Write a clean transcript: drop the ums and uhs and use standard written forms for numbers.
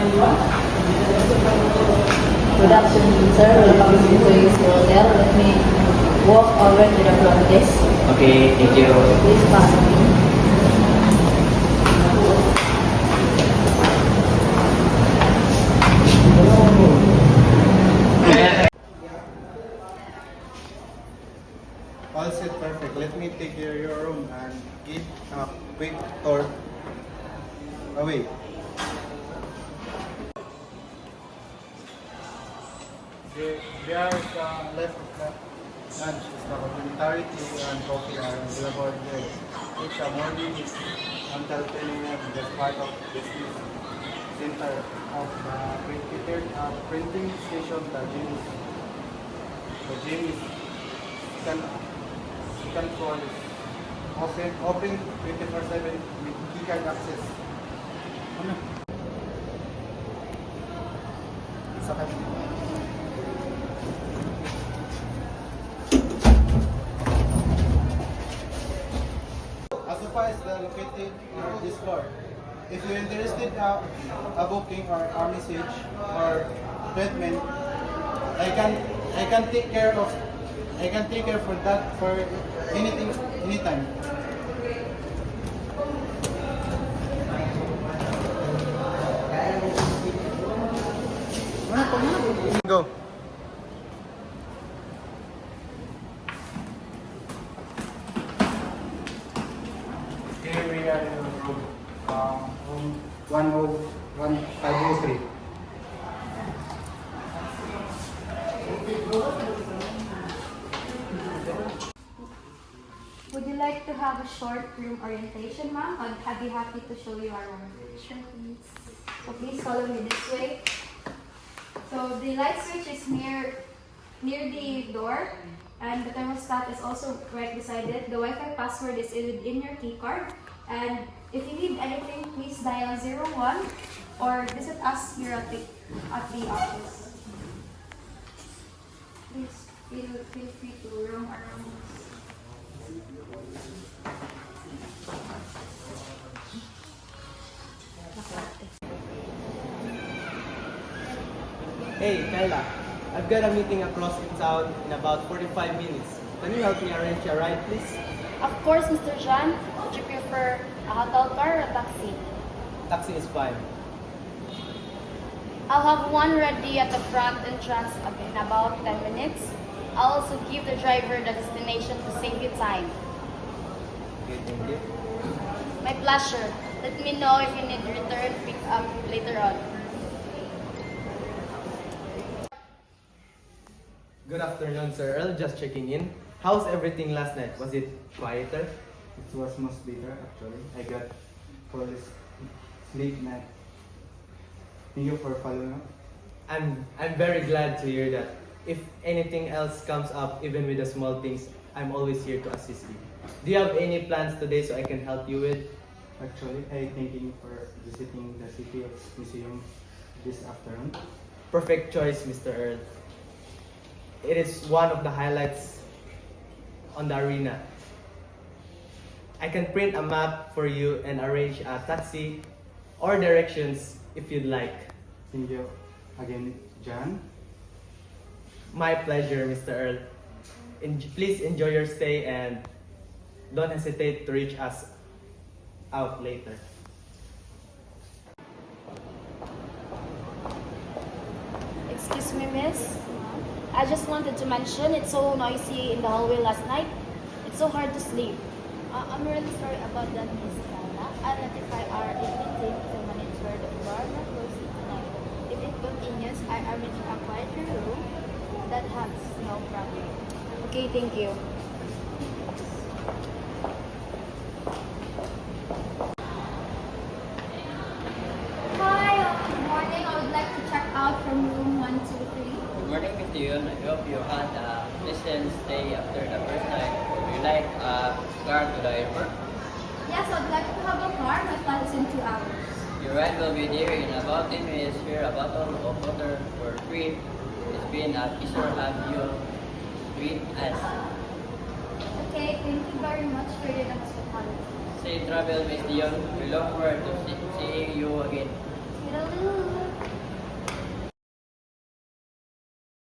Good afternoon, sir. Welcome to today's hotel. Let me walk over to the front desk. Okay, thank you. Please follow me. All set perfect. Let me take your room and give a quick tour. Away. There is left of the lunch is the complimentary tea and coffee are available there. Each morning is until 10 a.m. That's part of business center of the printing station. The gym is second floor is open 24/7 with keycard access. Ano? Sa kanila. Asopa is located on this floor. If you're interested a booking or a message or treatment, I can take care for that for anything anytime. Go. Here we are in room 503. Would you like to have a short room orientation, ma'am? I'd be happy to show you around. Sure, please. So please follow me this way. So the light switch is near the door, and the thermostat is also right beside it. The Wi-Fi password is within your key card. And if you need anything, please dial 01 or visit us here at the office. Please feel free to roam around. Hey, Kyla. I've got a meeting across in town in about 45 minutes. Can you help me arrange a ride, please? Of course, Mr. John. Would you prefer a hotel car or a taxi? Taxi is fine. I'll have one ready at the front entrance in about 10 minutes. I'll also give the driver the destination to save you time. Okay, thank you. My pleasure. Let me know if you need return pick up later on. Good afternoon, Sir Earl. Just checking in. How's everything last night? Was it quieter? It was much better actually. I got for this sleep night. Thank you for following up. I'm very glad to hear that. If anything else comes up, even with the small things, I'm always here to assist you. Do you have any plans today so I can help you with? Actually, I thanking you for visiting the city of museum this afternoon. Perfect choice, Mr. Earl. It is one of the highlights on the arena. I can print a map for you and arrange a taxi or directions if you'd like. Thank you again, John. My pleasure, Mr. Earl. Please enjoy your stay and don't hesitate to reach us out later. Excuse me, miss. I just wanted to mention it's so noisy in the hallway last night. It's so hard to sleep. I'm really sorry about that, Miss Carla. I'll notify our evening team to monitor the floor not closing tonight. If it continues, I arrange a quieter room that has no problem. Okay, thank you. Hi, good morning. I would like to check out from room 123. Good morning, Mr. Yun. I hope you had a pleasant stay after the first night. Would you like a car to the airport? Yes, I'd like to have a car. My flight is in 2 hours. Your ride will be there in about 10 minutes. Here, a bottle of water for free. It's been a pleasure have you with us. Okay, thank you very much for your hospitality. Safe travel, Mr. Young. We look forward to seeing you again.